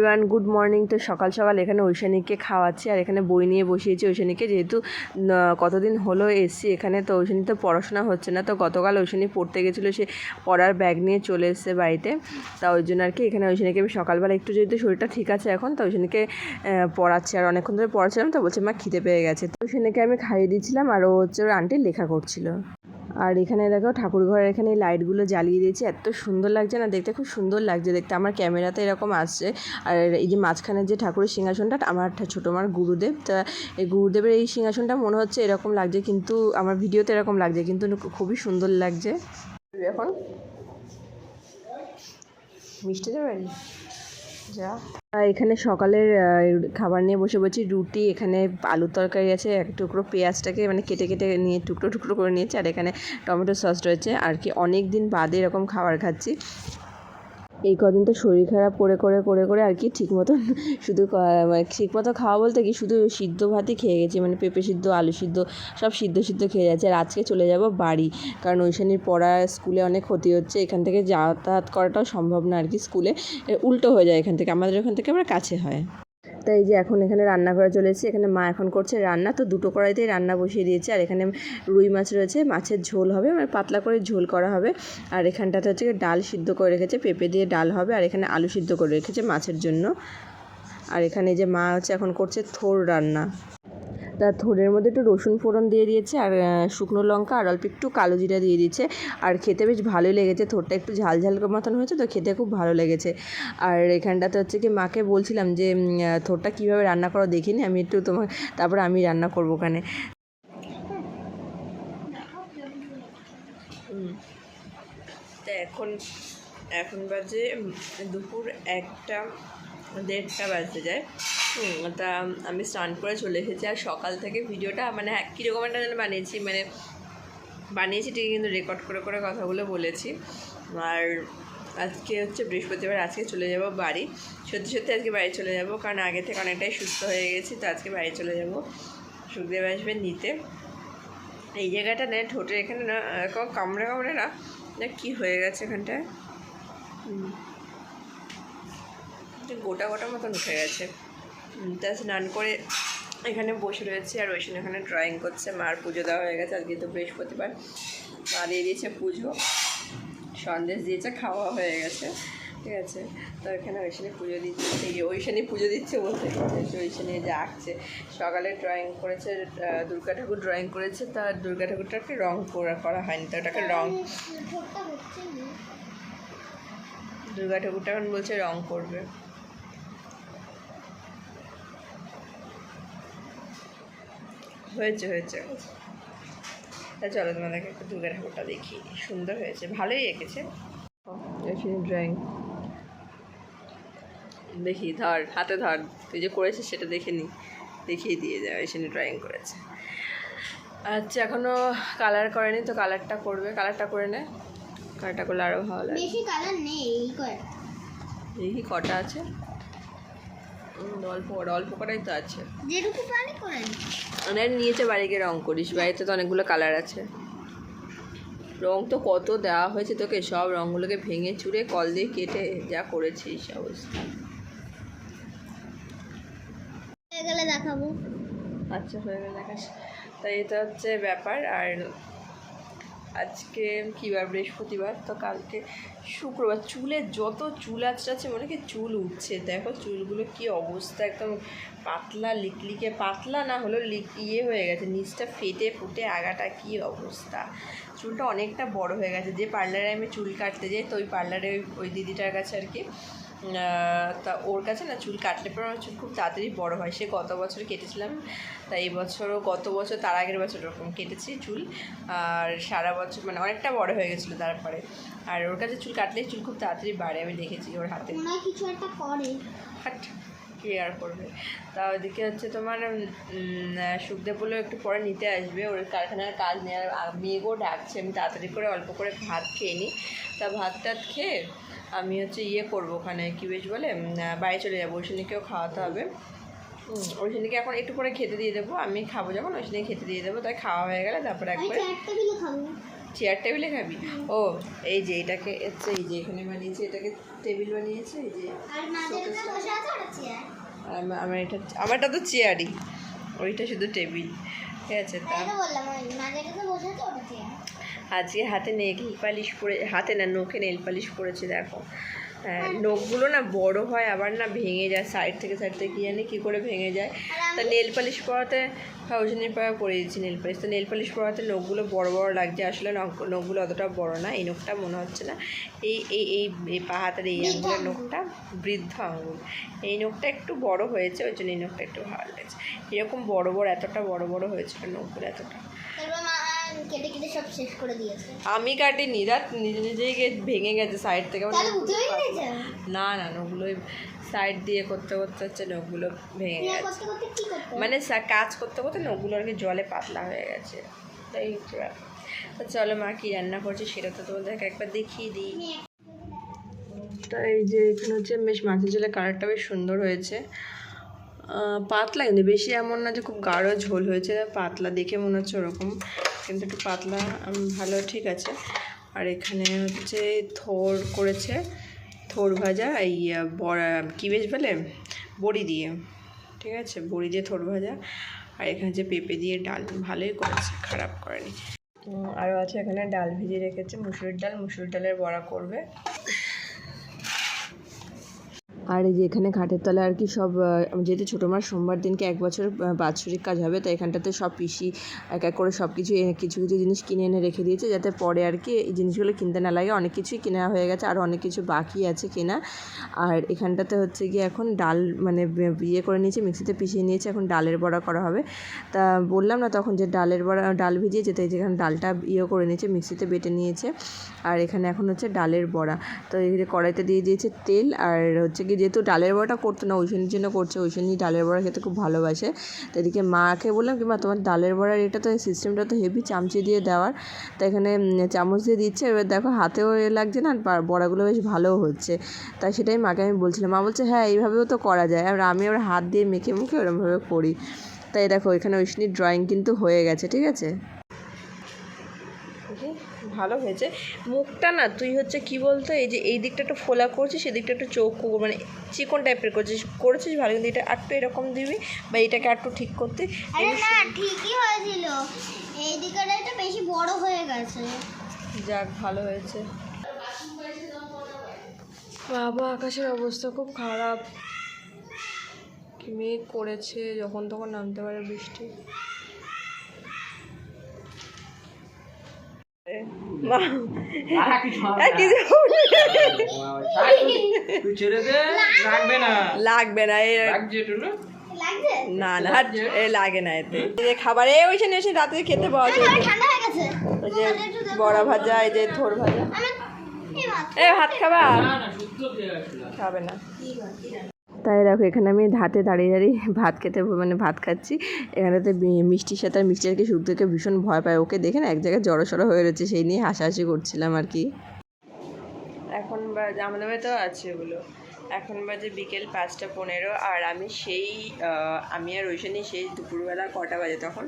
Everyone, good morning. তো সকাল সকাল এখানে ঐশানীকে খাওয়াচ্ছি আর এখানে বই নিয়ে বসিয়েছি ঐশানীকে, যেহেতু কতদিন হলো এসছি এখানে। তো ঐশানী তো পড়াশোনা হচ্ছে না, তো গতকাল ঐশানী পড়তে গেছিলো, সে পড়ার ব্যাগ নিয়ে চলে এসছে বাড়িতে। তা ওই জন্য আর কি এখানে ঐশানীকে আমি সকালবেলা একটু, যেহেতু শরীরটা ঠিক আছে এখন, তো ঐশানীকে পড়াচ্ছি। আর অনেকক্ষণ ধরে পড়াচ্ছিলাম, তো বলছে মা খিদে পেয়ে গেছে। তো ঐশানীকে আমি খাইয়ে দিয়েছিলাম আর ও হচ্ছে ওর আন্টি লেখা করছিল। আর এখানে দেখো ঠাকুর ঘরের এখানে এই লাইটগুলো জ্বালিয়ে দিয়েছি, এত সুন্দর লাগছে না দেখতে, খুব সুন্দর লাগছে দেখতে। আমার ক্যামেরাতে এরকম আসছে। আর এই যে মাঝখানে যে ঠাকুরের সিংহাসনটা, আমার ছোটো মার গুরুদেব, তা এই গুরুদেবের এই সিংহাসনটা মনে হচ্ছে এরকম লাগছে, কিন্তু আমার ভিডিওতে এরকম লাগছে, কিন্তু খুবই সুন্দর লাগছে। এখন মিষ্টি দেবেন যা। এখানে সকালের খাবার নিয়ে বসে বলছি, রুটি, এখানে আলুর তরকারি আছে, এক টুকরো পেঁয়াজটাকে মানে কেটে কেটে নিয়ে টুকরো টুকরো করে নিয়েছি, আর এখানে টমেটো সস রয়েছে। আর কি অনেক দিন বাদে এরকম খাবার খাচ্ছি। এই কদিন তো শরীর খারাপ করে করে করে করে আর কি ঠিক মতো শুধু মানে ঠিক মতো খাওয়া বলতে কি, শুধু সিদ্ধ ভাতই খেয়ে গেছি, মানে পেঁপে সিদ্ধ, আলু সিদ্ধ, সব সিদ্ধ সিদ্ধ খেয়ে যাচ্ছে। আর আজকে চলে যাব বাড়ি, কারণ ঐশানীর পড়া স্কুলে অনেক ক্ষতি হচ্ছে, এখান থেকে যাতায়াত করাটাও সম্ভব না আর কি। স্কুলে উল্টো হয়ে যায় এখান থেকে, আমাদের ওখান থেকে আমার কাছে হয়। তাই এই যে এখন এখানে রান্নাঘরে চলে এসেছি, এখানে মা এখন করছে রান্না, তো দুটো কড়াইতেই রান্না বসিয়ে দিয়েছে। আর এখানে রুই মাছ রয়েছে, মাছের ঝোল হবে, মানে পাতলা করে ঝোল করা হবে। আর এখানটাতে হচ্ছে ডাল সিদ্ধ করে রেখেছে, পেঁপে দিয়ে ডাল হবে। আর এখানে আলু সিদ্ধ করে রেখেছে মাছের জন্য। আর এখানে যে মা হচ্ছে এখন করছে থোর রান্না, তা থোড়ের মধ্যে একটু রসুন ফোড়ন দিয়ে দিয়েছে, আর শুকনো লঙ্কা, আর অল্প একটু কালো জিরা দিয়ে দিয়েছে। আর খেতে বেশ ভালোই লেগেছে, থোড়টা একটু ঝাল ঝাল মতন হয়েছে, তো খেতে খুব ভালো লেগেছে। আর এখানটাতে হচ্ছে কি মাকে বলছিলাম যে থোড়টা কীভাবে রান্না করো দেখিনি, আমি একটু তোমার, তারপর আমি রান্না করবো ওখানে। তা এখন বাজে দুপুর 1টা 1:30 বাজতে যায়। তা আমি স্নান করে চলে এসেছি। আর সকাল থেকে ভিডিওটা মানে কীরকম একটা যেন বানিয়েছি ঠিকই, কিন্তু রেকর্ড করে করে কথাগুলো বলেছি। আর আজকে হচ্ছে বৃহস্পতিবার, আজকে চলে যাব বাড়ি। সত্যি সত্যি আজকে বাড়ি চলে যাব, কারণ আগে থেকে অনেকটাই সুস্থ হয়ে গেছি, তো আজকে বাড়ি চলে যাব। সুখদেব আসবে নিতে। এই জায়গাটা না, ঠোঁটের এখানে না কামড়ে কামড়ে না কী হয়ে গেছে এখানটায়, গোটা গোটা মতন উঠে গেছে। তা স্নান করে এখানে বসে রয়েছে, আর ওই সময় এখানে ড্রয়িং করছে। মার পুজো দেওয়া হয়ে গেছে, আজকে তো বৃহস্পতিবার। মা দিয়ে দিয়েছে পুজো, সন্দেশ দিয়েছে, খাওয়া হয়ে গেছে, ঠিক আছে। তো এখানে ঐশানী পুজো দিচ্ছে, ঐশানী পুজো দিচ্ছে বলতে ঐশানী যে আঁকছে। সকালে ড্রয়িং করেছে, দুর্গা ঠাকুর ড্রয়িং করেছে, তার দুর্গা ঠাকুরটাকে রং করা হয়নি, তো ওটাকে রং, দুর্গা ঠাকুরটা এখন বলছে রং করবে। হয়েছে তা চলো তোমাদেরকে একটু দুর্গা ঠাকুরটা দেখি, সুন্দর হয়েছে, ভালোই এঁকেছে। ড্রয়িং দেখি, ধর হাতে ধর, তুই যে করেছিস সেটা দেখিয়ে দিয়ে যায়। এখানে ড্রয়িং করেছে। আচ্ছা, এখনও কালার করেনি, তো কালারটা করবে, কালারটা করে নে, কালারটা করলে আরও ভালো লাগে। বেশি কালার নেই, দেখি কটা আছে, অল্প কটাই তো আছে, যেটুকু পানি করেন। মানে নিয়েছে বাড়িকে রং করিস, বাড়িতে তো অনেকগুলো কালার আছে। রং তো কত দেওয়া হয়েছে তোকে, সব রঙগুলোকে ভেঙে চুড়ে কল দিয়ে কেটে যা করেছিস অবস্থা। হয়ে গেলে দেখাবো। আচ্ছা, হয়ে গেলে দেখাস। তাই এটা হচ্ছে ব্যাপার। আর আজকে কী বার, বৃহস্পতিবার, তো কালকে শুক্রবার। চুলের যত চুল আছে মনে কি চুল উঠছে, দেখো চুলগুলো কি অবস্থা, একদম পাতলা লিকলিকে, পাতলা না হলেও ইয়ে হয়ে গেছে, নিচটা ফেটে ফুটে আগাটা কি অবস্থা। চুলটা অনেকটা বড় হয়ে গেছে। যে পার্লারে আমি চুল কাটতে যাই, তো ওই পার্লারে ওই দিদিটার কাছে আর কি, তা ওর কাছে না চুল কাটলে পরে আমার চুল খুব তাড়াতাড়ি বড় হয়। সে গত বছর কেটেছিলাম, তাই এই বছরও, গত বছর তার আগের বছর ওরকম কেটেছি চুল, আর সারা বছর মানে অনেকটা বড় হয়ে গেছিলো তারপরে। আর ওর কাছে চুল কাটলেই চুল খুব তাড়াতাড়ি বাড়ে, আমি দেখেছি ওর হাতে। কিছু একটা করে, হাট কি আর করবে। তা ওইদিকে হচ্ছে তোমার সুখদেব বলে একটু পরে নিতে আসবে, ওর কারখানার কাজ নেওয়ার, মেয়েকেও ডাকছে। আমি তাড়াতাড়ি করে অল্প করে ভাত খেয়ে নিই। তা ভাত টাত খেয়ে আমি হচ্ছে ইয়ে করবো, ওখানে কী বেশ বলে বাড়ি চলে যাবো, ঐশানীকেও খাওয়াতে হবে। ঐশানীকে এখন একটু পরে খেতে দিয়ে দেবো, আমি খাবো যখন ঐশানীকে খেতে দিয়ে দেবো, তাই খাওয়া হয়ে গেলে তারপরে একবারে চেয়ার টেবিলে খাবি? ও এই যে এটাকে হচ্ছে এই যে এখানে বানিয়েছে, এটাকে টেবিল বানিয়েছে এই যে। আর মাঝে বসে আছে ওটা চেয়ার। আমারটা তো চেয়ারই, ওইটা শুধু টেবিল। ঠিক আছে। তাই তো বললাম, ওই মাঝেটাতে বসে আছে ওটা চেয়ার। আজকে হাতে নেল পালিশ পরে, হাতে না নখে নেল পালিশ পরেছে দেখো। হ্যাঁ, নখগুলো না বড় হয় আবার না ভেঙে যায় সাইড থেকে কি জানি কী করে ভেঙে যায়। তা নেল পালিশ পরাতে ফাউজনের পায়ে পরে দিচ্ছি নেল পালিশ। তো নেল পালিশ পরাতে নখগুলো বড় বড় লাগছে, আসলে নখগুলো অতটা বড় না। এই নখটা মনে হচ্ছে না, এই এই এই এই পা হাতের এই আঙুলের নখটা বৃদ্ধ আঙুল, এই নখটা একটু বড় হয়েছে, ওই জন্য এই নখটা একটু ভালো লাগছে। এরকম বড় বড় এতটা বড় বড় হয়েছিল নখগুলো এতটা। কেটে কেটে সব শেষ করে দিয়েছে। আমি কাটিনি, রাত নিজে নিজেই ভেঙে গেছে সাইড থেকে। না না, নখগুলো সাইড দিয়ে করতে করতে হচ্ছে নখগুলো ভেঙে গেছে, মানে কাজ করতে করতে নখগুলো আর কি জলে পাতলা হয়ে গেছে। তাই হচ্ছে ব্যাপার। তো চলো মা কী রান্না করছে সেটা তো তোমাদেরকে একবার দেখিয়ে দিই। তো এই যে এখানে হচ্ছে বেশ মাছের ঝোলের কালারটা বেশ সুন্দর হয়েছে, পাতলা কিন্তু বেশি এমন না যে খুব গাঢ় ঝোল হয়েছে, পাতলা দেখে মনে হচ্ছে ওরকম, কিন্তু একটু পাতলা ভালো, ঠিক আছে। আর এখানে হচ্ছে থোর করেছে, থোর ভাজা, এই বড়া কী বেশ বলে বড়ি দিয়ে, ঠিক আছে, বড়ি দিয়ে থোর ভাজা। আর এখানে যে পেঁপে দিয়ে ডাল, ভালোই করেছে, খারাপ করেনি। আরও আছে এখানে ডাল ভিজিয়ে রেখেছে, মুসুরির ডালের বড়া করবে। আর এই যে এখানে খাটের তলায় আর কি সব, যেহেতু ছোটো মার সোমবার দিনকে 1 বছর বাৎসরিক কাজ হবে, তো এখানটাতে সব পিসি এক এক করে সব কিছু কিছু জিনিস কিনে এনে রেখে দিয়েছে, যাতে পরে আর কি এই জিনিসগুলো কিনতে না লাগে। অনেক কিছুই কেনা হয়ে গেছে, আর অনেক কিছু বাকি আছে কেনা। আর এখানটাতে হচ্ছে গিয়ে এখন ডাল মানে ইয়ে করে নিয়েছে, মিক্সিতে পিষিয়ে নিয়েছে, এখন ডালের বড়া করা হবে। তা বললাম না তখন যে ডালের বড়া, ডাল ভিজিয়ে যেতে, যেখানে ডালটা ইয়ে করে নিয়েছে, মিক্সিতে বেটে নিয়েছে। আর এখানে এখন হচ্ছে ডালের বড়া। তো এই যে কড়াইতে দিয়ে দিয়েছে তেল, আর হচ্ছে কি যেহেতু ডালের বড়াটা করতো না, ঐশানীর জন্য করছে, ঐশানী ডালের বড়া খেতে খুব ভালোবাসে। তো এদিকে মাকে বললাম কি মা তোমার ডালের বড়ার এটা তো সিস্টেমটা তো হেভি, চামচি দিয়ে দেওয়ার। তো এখানে চামচ দিয়ে দিচ্ছে, এবার দেখো হাতেও লাগছে না, আর বড়াগুলো বেশ ভালোও হচ্ছে। তাই সেটাই মাকে আমি বলছিলাম, মা বলছে হ্যাঁ এইভাবেও তো করা যায়। আর আমি আবার হাত দিয়ে মেখে মুখে ওরমভাবে করি। তাই দেখো এখানে ঐশানীর ড্রয়িং কিন্তু হয়ে গেছে, ঠিক আছে, ভালো হয়েছে। মুখটা না তুই হচ্ছে কি বলতো, এই যে এই দিকটা একটু ফোলা করছিস, সেদিকটা একটু চোখ মানে চিকন টাইপের করেছিস ভালো, কিন্তু এটা একটু এরকম দিবি, বা এটাকে একটু ঠিক করতে। আরে না, ঠিকই হয়েছিল, এই দিকটা একটু বেশি বড় হয়ে গেছে। যাক ভালো হয়েছে। বাবা আকাশের অবস্থা খুব খারাপ, কি মেঘ করেছে, যখন তখন নামতে পারে বৃষ্টি। লাগবে না, না না লাগে না এতে। এই যে খাবারে ওইখানে এসে রাতে খেতে পাওয়া যায়, ওই যে বড়া ভাজা, এই যে থোর ভাজা। এ ভাত খাবা? খাবে না। তাই দেখো এখানে আমি হাতে দাঁড়িয়ে দাঁড়িয়ে ভাত খেতে, মানে ভাত খাচ্ছি। এখানেতে মিষ্টির সাথে, আর মিষ্টি আর কি শুদ্ধকে ভীষণ ভয় পায়, ওকে দেখে না এক জায়গায় জড়সড়ো হয়ে রয়েছে, সেই নিয়ে হাসাহাসি করছিলাম আর কি। এখন আমাদের বাড়িতেও আছে ওগুলো। এখন বাজে বিকেল 5:15, আর আমি আর ঐশানী সেই দুপুরবেলা কটা বাজে তখন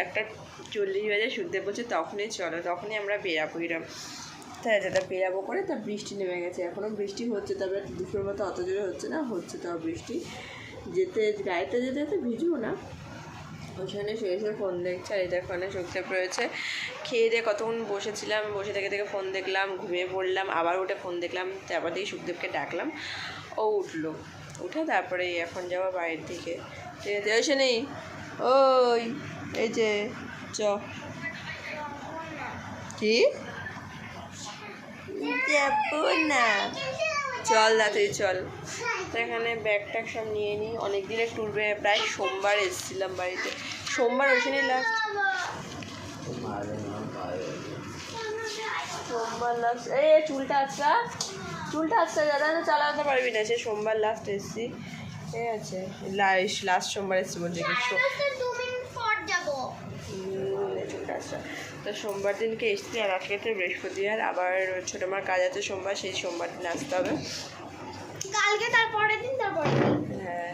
1:40 বাজে শুনতে বলছে, তখনই চলো, তখনই আমরা বেরাবো এরম। তাই যেটা বেরাবো করে, তা বৃষ্টি নেমে গেছে, এখনও বৃষ্টি হচ্ছে, তবে দুপুরের মতো অত জোরে হচ্ছে না, হচ্ছে তাও বৃষ্টি। গাড়িতে যেতে ভিজবো না। ওইখানে শুয়ে ফোন দেখছে, আর এটা ফোনে চোখটা পড়েছে। খেয়ে দিয়ে কতক্ষণ বসেছিলাম, বসে থেকে ফোন দেখলাম, ঘুমিয়ে পড়লাম, আবার উঠে ফোন দেখলাম, তারপর দেখি সুখদেবকে ডাকলাম, ও উঠে তারপরে এখন যাবো বাড়ির দিকে। ঠিক আছে ওইখানেই, ওই এই যে কি যাবো না, চল তাড়াতাড়ি চল। তো এখানে ব্যাগ ট্যাগ সব নিয়ে নিই, অনেক দিনের ট্যুরে, প্রায় সোমবার এসেছিলাম বাড়িতে, সোমবার ওইখানে লাস্ট, সোমবার লাস্ট। এই চুলটা আচ্ছা দাদা চালাতে পারবি না, সে সোমবার লাস্ট এসেছি, ঠিক আছে, লাস্ট সোমবার এসেছি বলছে কি চুলটা আচ্ছা। তো সোমবার দিনকে এসেছি, আর আজকে তো বৃহস্পতিবার, আবার ছোটো মার কাজ আছে সোমবার, সেই সোমবার দিন আসতে হবে, কালকে তারপরের দিন। হ্যাঁ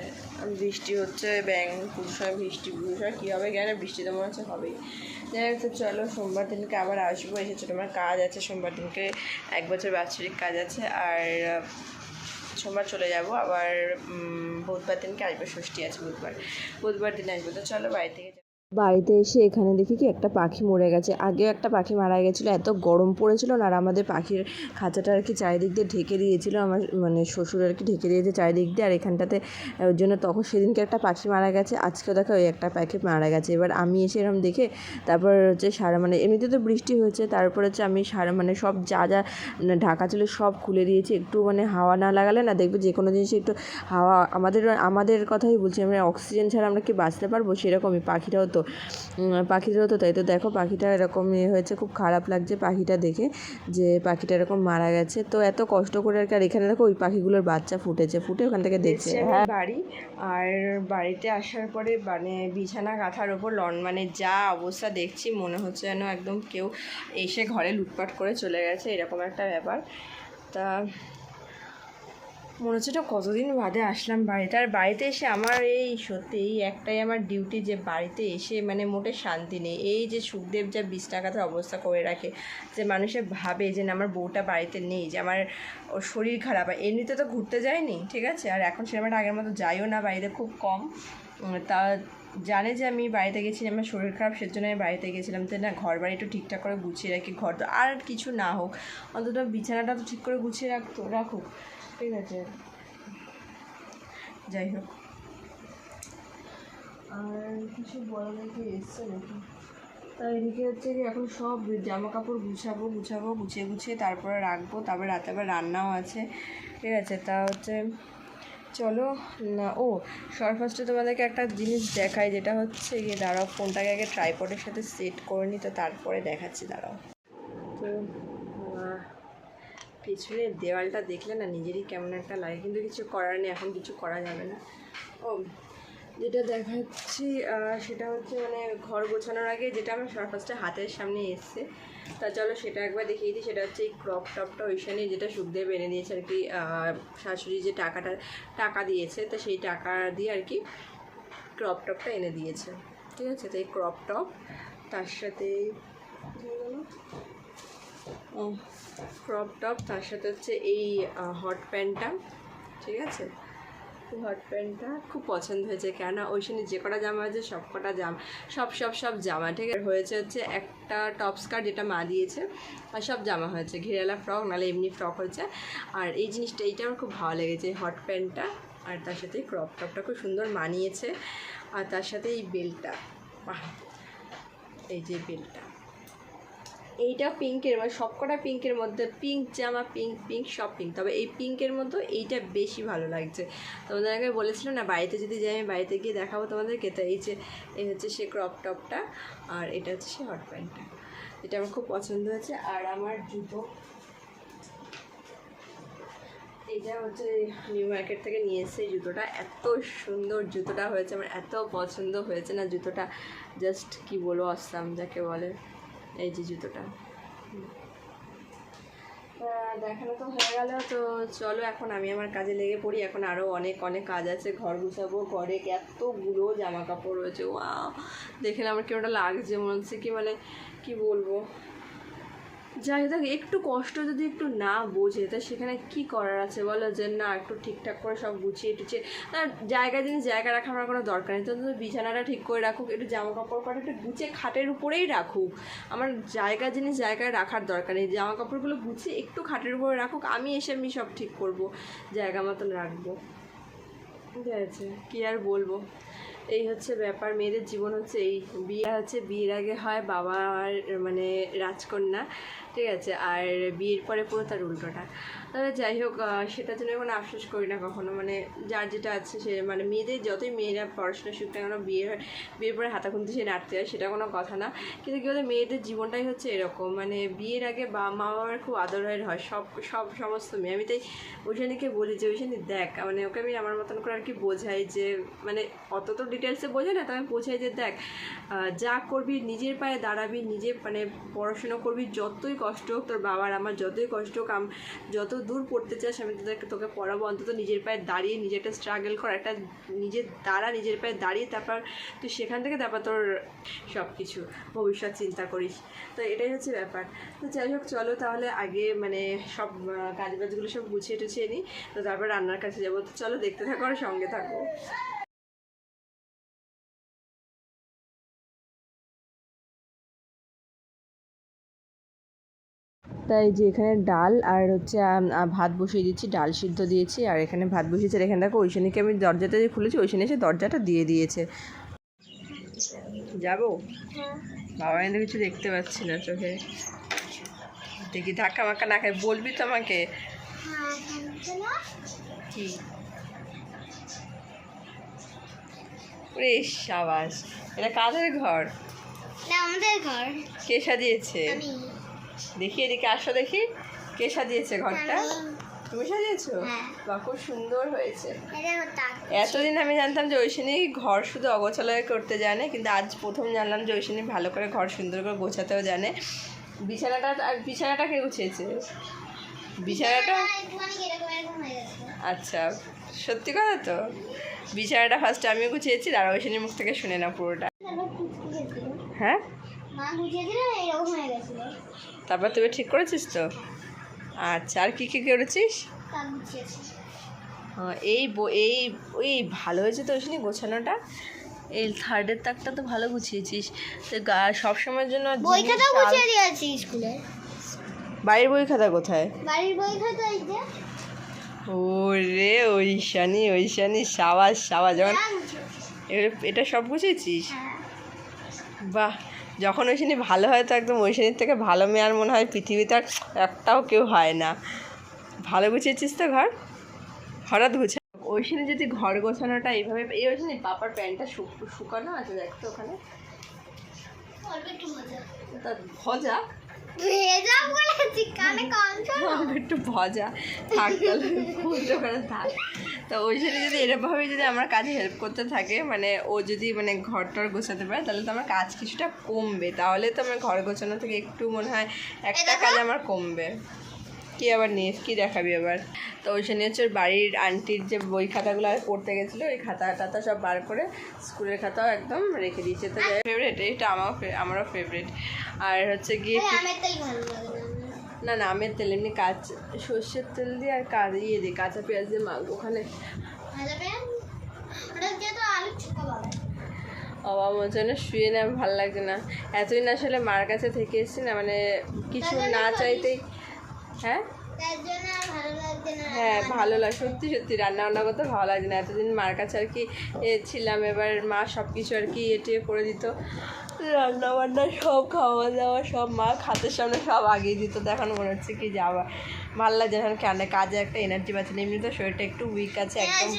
বৃষ্টি হচ্ছে, ব্যাং পুজোর সময় বৃষ্টি, পুজোর সময় কী হবে গেলে, বৃষ্টি তো মনে হচ্ছে হবেই। যাই হোক, তো চলো সোমবার দিনকে আবার আসবো, এসে ছোটো আমার কাজ আছে, সোমবার দিনকে 1 বছর বাৎসরিক কাজ আছে, আর সোমবার চলে যাব আবার। বুধবার দিনকে আসবো, ষষ্ঠী আছে বুধবার দিন আসবো। তো চলো বাড়ি থেকে বাড়িতে এসে এখানে দেখি কি একটা পাখি মরে গেছে। আগেও একটা পাখি মারা গেছিলো, এত গরম পড়েছিল না, আর আমাদের পাখির খাঁচাটা আর কি চারিদিক দিয়ে ঢেকে দিয়েছিলো, আমার মানে শ্বশুর আর কি ঢেকে দিয়েছে চারিদিক দিয়ে, আর এখানটাতে ওর জন্য তখন সেদিনকে একটা পাখি মারা গেছে, আজকেও দেখো ওই একটা পাখি মারা গেছে। এবার আমি এসে এরকম দেখে তারপর হচ্ছে সারা মানে এমনিতে তো বৃষ্টি হয়েছে, তারপর হচ্ছে আমি সারা মানে সব যা যা ঢাকা ছিল সব খুলে দিয়েছি। একটু মানে হাওয়া না লাগালে না, দেখবে যে কোনো জিনিসে একটু হাওয়া, আমাদের কথাই বলছি, আমরা অক্সিজেন ছাড়া আমরা কি বাঁচতে পারবো, সেরকমই পাখিটারও তো তাই। তো দেখো পাখিটা এরকম হয়েছে, খুব খারাপ লাগছে পাখিটা দেখে, যে পাখিটা এরকম মারা গেছে। তো এত কষ্ট করে আর এখানে দেখো ওই পাখিগুলোর বাচ্চা ফুটে ওখান থেকে দেখছে। হ্যাঁ, বাড়ি আর বাড়িতে আসার পরে মানে বিছানা কাঁথার ওপর মানে যা অবস্থা দেখছি, মনে হচ্ছে যেন একদম কেউ এসে ঘরে লুটপাট করে চলে গেছে, এরকম একটা ব্যাপার। তা মনে হচ্ছে এটা কতদিন বাদে আসলাম বাড়িতে, আর বাড়িতে এসে আমার এই সত্যি এই একটাই আমার ডিউটি, যে বাড়িতে এসে মানে মোটে শান্তি নেই। এই যে সুখদেব যা বিছানা কাঁথার অবস্থা করে রাখে, যে মানুষে ভাবে যে না আমার বউটা বাড়িতে নেই, যে আমার ওর শরীর খারাপ। আর এমনিতে তো ঘুরতে যায়নি, ঠিক আছে, আর এখন সেরকমটা আগের মতো যাইও না বাড়িতে, খুব কম। তা জানে যে আমি বাড়িতে গেছি, আমার শরীর খারাপ, সেজন্য আমি বাড়িতে গেছিলাম। তো না, ঘর বাড়ি একটু ঠিকঠাক করে গুছিয়ে রাখি, ঘর তো আর কিছু না হোক অন্তত বিছানাটা তো ঠিক করে গুছিয়ে রাখুক, ঠিক আছে। যাই হোক, আর কিছু বড় নাকি এসছে নাকি। তাই এদিকে হচ্ছে কি এখন সব জামা কাপড় গুছিয়ে তারপরে রাখবো, তারপরে রাতে আবার রান্নাও আছে, ঠিক আছে। তা হচ্ছে চলো না, ফার্স্টে তোমাদেরকে একটা জিনিস দেখাই, যেটা হচ্ছে গিয়ে দাঁড়াও, ফোনটাকে আগে ট্রাইপডের সাথে সেট করে নিই, তো তারপরে দেখাচ্ছি, দাঁড়াও। তো পিছনের দেওয়ালটা দেখলে না নিজেরই কেমন একটা লাগে, কিন্তু কিছু করার নেই, এখন কিছু করা যাবে না। যেটা দেখাচ্ছি সেটা হচ্ছে মানে ঘর গোছানোর আগে যেটা আমার ফার্স্টে হাতের সামনে এসছে, তা চলো সেটা একবার দেখিয়ে দিই। সেটা হচ্ছে এই ক্রপ টপটা ওইখানে, যেটা সুখদেব এনে দিয়েছে আর কি, শাশুড়ি যে টাকা দিয়েছে, তো সেই টাকা দিয়ে আর কি ক্রপ টপটা এনে দিয়েছে, ঠিক আছে। তো এই ক্রপ টপ, তার সাথে তার সাথে হচ্ছে এই হট প্যান্টটা, ঠিক আছে। হট প্যান্টটা খুব পছন্দ হয়েছে, কেননা ওই সময় যে কটা জামা আছে সব কটা সব জামা, ঠিক আছে। হয়েছে হচ্ছে একটা টপ স্কার্ট যেটা মা দিয়েছে, আর সব জামা হয়েছে ঘেরালা ফ্রক, নাহলে এমনি ফ্রক হয়েছে। আর এই জিনিসটা, এইটা আমার খুব ভালো লেগেছে, হট প্যান্টটা, আর তার সাথে ক্রপ টপটা খুব সুন্দর মানিয়েছে। আর তার সাথে এই বেল্টটা, এই যে বেল্টটা, এইটা পিঙ্কের, মানে সবকটা পিঙ্কের মধ্যে, পিঙ্ক জামা, পিঙ্ক সব পিঙ্ক, তবে এই পিঙ্কের মধ্যে এইটা বেশি ভালো লাগছে। তোমাদের আগে বলেছিলাম না বাড়িতে যদি যাই, আমি বাড়িতে গিয়ে দেখাবো তোমাদেরকে। তো এই হচ্ছে সে ক্রপ টপটা, আর এটা হচ্ছে সে হট প্যান্টটা, এটা আমার খুব পছন্দ হয়েছে। আর আমার জুতো, এইটা হচ্ছে নিউ মার্কেট থেকে নিয়ে এসেছে এই জুতোটা, এত সুন্দর জুতোটা হয়েছে, আমার এত পছন্দ হয়েছে না জুতোটা, জাস্ট কি বলবো, অসাম যাকে বলে। এই যে জুতোটা দেখানো তো হয়ে গেল। তো চলো এখন আমি আমার কাজে লেগে পড়ি, এখন আরও অনেক কাজ আছে, ঘর গুছাবো, ঘরে এতগুলো জামা কাপড় রয়েছে, দেখে আমার কেমনটা লাগছে, মনে হচ্ছে কি মানে কি বলবো। যাই হোক, একটু কষ্ট যদি একটু না বোঝে, তা সেখানে কি করার আছে বলো, যে না একটু ঠিকঠাক করে সব গুছিয়ে টুছিয়ে, জিনিস জায়গা রাখা আমার কোনো দরকার নেই। তো বিছানাটা ঠিক করে রাখুক, একটু জামা কাপড় কটা একটু গুছিয়ে খাটের উপরেই রাখুক, আমার জিনিস জায়গায় রাখার দরকার নেই, জামা কাপড়গুলো গুছিয়ে একটু খাটের উপরে রাখুক, আমি সব ঠিক করবো, জায়গা মতন রাখবো, ঠিক আছে। কী আর বলবো, এই হচ্ছে ব্যাপার, মেয়েদের জীবন হচ্ছে এই। বিয়ের আগে হয় বাবার মানে রাজকন্যা, ঠিক আছে, আর বিয়ের পরে পুরো তার উল্টোটা। তবে যাই হোক, সেটার জন্য কোনো আফসোস করি না কখনো, মানে যার যেটা আছে সে, মানে মেয়েদের যতই মেয়েরা পড়াশোনা শিখতে কেন বিয়ের পরে হাতাখুন্তি সে নাড়তে হয়, সেটা কোনো কথা না। কিন্তু কী বলে, মেয়েদের জীবনটাই হচ্ছে এরকম, মানে বিয়ের আগে মা বাবার খুব আদরের হয় সমস্ত মেয়ে। আমি তাই ওইখানেকে বলি যে ওইখানে দেখ, মানে ওকে আমি আমার মতন করে আর কি বোঝাই, যে মানে অত তো ডিটেলসে বোঝাই না, তো আমি বোঝাই যে দেখ, যা করবি নিজের পায়ে দাঁড়াবি, নিজে মানে পড়াশোনা করবি, যতই কষ্ট হোক, তোর বাবার আমার যতই কষ্ট হোক, যত দূর পড়তে চাস আমি তোকে পড়াবো, অন্তত নিজের পায়ে দাঁড়িয়ে নিজে একটা স্ট্রাগল কর, একটা নিজের পায়ে দাঁড়িয়ে তারপর তুই সেখান থেকে তারপর তোর সব কিছু ভবিষ্যৎ চিন্তা করিস। তো এটাই হচ্ছে ব্যাপার। তো যাই হোক, চলো তাহলে আগে মানে সব কাজবাজগুলো সব গুছিয়ে টুছিয়ে নিই, তো তারপর রান্নার কাছে যাবো। তো চলো দেখতে থাকো আর সঙ্গে থাকো। তাই যে এখানে ডাল আর হচ্ছে ভাত বসিয়ে দিচ্ছি, ডাল সিদ্ধ দিয়েছি আর এখানে ভাত বসিয়েছি। আর এখানে দেখো ঐশানীকে আমি দরজাটা যে খুলেছি, ঐশানী এসে দরজাটা দিয়ে দিয়েছে। যাবো? বাবা কিন্তু কিছু দেখতে পাচ্ছি না চোখে, দেখি ধাক্কা মাক্কা না খাই, বলবি তো আমাকে। কি ওরে সাবাস, এটা কাদের ঘর? আমাদের ঘর। কে সাজিয়েছে? দেখি এদিকে আসো, দেখি কে সাজিয়েছে ঘরটা। তুমি সাজিয়েছো? বা খুব সুন্দর হয়েছে। এতদিন আমি জানতাম যে ঐশানী ঘর শুধু অগোছালয় করতে জানে, কিন্তু আজ প্রথম জানলাম যে ঐশানী ভালো করে ঘর সুন্দর করে গোছাতেও জানে। বিছানাটা কে গুছিয়েছে? বিছানাটা আচ্ছা, সত্যি কথা তো? বিছানাটা ফার্স্ট আমি গুছিয়েছি, আর ঐশানীর মুখ থেকে শুনে না পুরোটা। হ্যাঁ, তারপর তুমি ঠিক করেছিস তো? আচ্ছা, আর কী কী করেছিস? এই ওই ভালো হয়েছে তো ঐশানী গোছানোটা। এই থার্ডের তাকটা তো ভালো গুছিয়েছিস। তো সবসময়ের জন্য বই খাতা গুছিয়ে দিয়েছি স্কুলে। বাড়ির বই খাতা কোথায়? বাড়ির বই খাতা এই যে। ওরে ঐশানী সাবাস যখন এটা সব গুছিয়েছিস। বাহ, যখন ঐশানী ভালো হয় তো একদম ঐশানীর থেকে ভালো মেয়ে আর মনে হয় পৃথিবীতে আর একটাও কেউ হয় না। ভালো গুছিয়েছিস তো ঘর, হঠাৎ গুছা। ঐশানী যদি ঘর গোছানোটা এইভাবে, এই ঐশানী পাপার প্যান্টটা শুকানো আছে দেখতো ওখানে, তা ভজা একটু ভজা থাক, ওখানে থাক। তো ঐশানী যদি এরকমভাবে যদি আমার কাজে হেল্প করতে থাকে, মানে ও যদি মানে ঘরটার গোছাতে পারে, তাহলে তো আমার কাজ কিছুটা কমবে। তাহলে তো আমার ঘর গোছানো থেকে একটু মনে হয় একটা কাজ আমার কমবে। কি আবার নিয়ে কী দেখাবি আবার? তো ঐশানী হচ্ছে ওর বাড়ির আন্টির যে বই খাতাগুলো আর পড়তে গেছিলো, ওই খাতা সব বার করে স্কুলের খাতাও একদম রেখে দিয়েছে। তো ফেভারিট, এইটা আমারও ফেভারিট। আর হচ্ছে গিয়ে না আমের তেল, এমনি সর্ষের তেল দিয়ে আর দিই কাঁচা পেঁয়াজ দিয়ে মাখবো ওখানে। বাবা মনে না শুয়ে না, ভালো লাগছে না। এতদিন আসলে মার কাছে থেকে এসেছি না, মানে কিছু না চাইতেই। হ্যাঁ ভালো লাগে, সত্যি রান্না করতে ভালো লাগছে না। এতদিন মার কাছে আর কি ছিলাম, এবার মা সব কিছু আর কি এটিয়ে করে দিত, রান্না বান্না সব, খাওয়া দাওয়া সব মা হাতের সামনে সব আগিয়ে দিত। এখন মনে হচ্ছে কি যাওয়া ভালো লাগছে এখন, কেন কাজে একটা এনার্জি পাচ্ছে না। এমনি তো শরীরটা একটু উইক আছে একদম।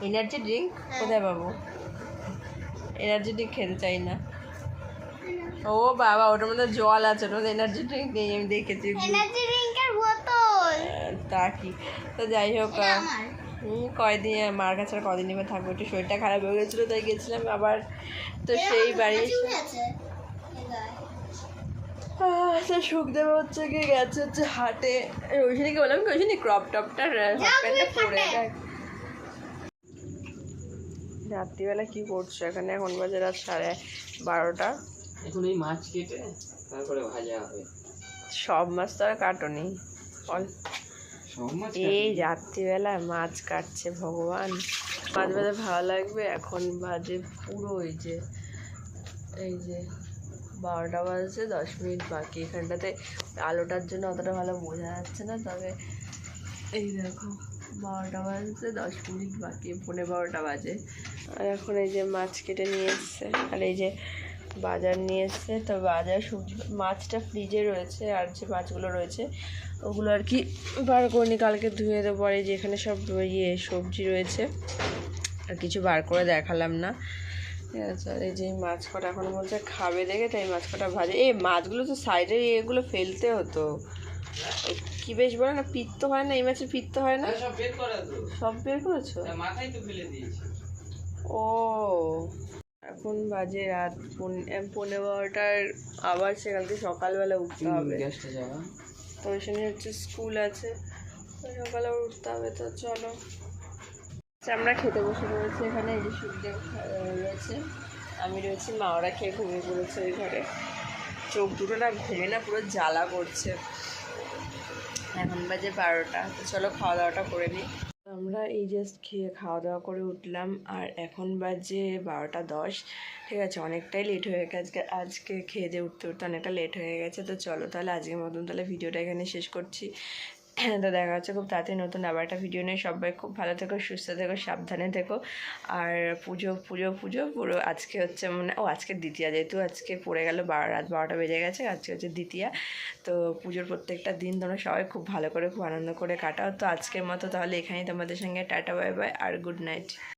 এনার্জি ড্রিঙ্ক কোথায় পাবো? এনার্জি ড্রিঙ্ক খেতে চাই না। ও বাবা, ওটার মধ্যে জল আছে, ওটার মধ্যে এনার্জি ড্রিঙ্ক নেই, আমি দেখেছি। তা কি, তো যাই হোক, কয়দিন মার কাছে আর কদিন এবার থাকবো, একটু শরীরটা খারাপ হয়ে গেছিলো, তাই গেছিলাম আবার। তো সেই বাড়ি তো সুখদেব হচ্ছে গিয়ে গেছে হচ্ছে হাটে। ঐশানীকে বললাম কি, ঐশানী ক্রপ টপটা হাফ প্যান্টটা পরে দেখ। রাত্রিবেলা কি করছো এখানে? এখন বাজে রাত 12:30। এখন এই মাছ কেটে তারপরে ভাজা হবে। সব মাছ তো আর কাটনি, এই রাত্রিবেলা মাছ কাটছে ভগবান। মাছ ভাজা ভালো লাগবে। এখন বাজে পুরো এই যে 12টা বাজছে, 10 মিনিট বাকি। এখানটাতে আলোটার জন্য অতটা ভালো বোঝা যাচ্ছে না, তবে এই দেখো 12টা বাজছে, 10 মিনিট বাকি, 12:15 বাজে। আর এখন এই যে মাছ কেটে নিয়ে এসছে, আর এই যে বাজার নিয়ে এসছে। তো বাজার সবজি, মাছটা ফ্রিজে রয়েছে, আর যে মাছগুলো রয়েছে ওগুলো আর কি বার করে নি, কালকে ধুয়ে দেবো। আর এই যে এখানে সব সবজি রয়েছে, আর কিছু বার করে দেখালাম না, ঠিক আছে। আর এই যে মাছ কটা এখন বলছে খাবে দেখে, তাই মাছ কটা ভাজে। এই মাছগুলো তো সাইডে এগুলো ফেলতে হতো, কি বেশ বলে না, পিত্ত হয় না এই মাছের? পিত্ত হয় না? সব বের করেছো? ও এখন বাজে রাত 11:15, আবার সে কালকে সকালবেলা উঠতে হবে। গ্যাসটা যাওয়া তো ওই সময় হচ্ছে স্কুল আছে, তো সকালে আবার উঠতে হবে। তো চলো আমরা খেতে বসে পড়েছি। এখানে এই যে সুখদেব রয়েছে, আমি রয়েছি, মা ওরা খেয়ে ঘুমিয়ে পড়েছে ওই ঘরে। চোখ দুটো না ঘুমে না পুরো জ্বালা করছে। এখন বাজে 12টা, তো চলো খাওয়া দাওয়াটা করে নিই। আমরা এই জাস্ট খেয়ে খাওয়া দাওয়া করে উঠলাম, আর এখন বাজে 12টা 10। ঠিক আছে, অনেকটাই লেট হয়ে গেছে আজকে খেয়ে দিয়ে উঠতে উঠতে অনেকটা লেট হয়ে গেছে। তো চলো তাহলে আজকের মতন তাহলে ভিডিওটা এখানে শেষ করছি। তো দেখা হচ্ছে খুব তাড়াতাড়ি নতুন আবার একটা ভিডিও নিয়ে। সবাই খুব ভালো থেকো, সুস্থ থেকো, সাবধানে থেকো। আর পুজো পুজো পুজো পুরো আজকে হচ্ছে আজকে দ্বিতীয়া, যেহেতু আজকে পড়ে গেল রাত 12টা বেজে গেছে, আজকে হচ্ছে দ্বিতীয়া। তো পুজোর প্রত্যেকটা দিন তোমরা সবাই খুব ভালো করে খুব আনন্দ করে কাটাও। তো আজকের মতো তাহলে এখানেই তোমাদের সঙ্গে টাটা বাই বাই আর গুড নাইট।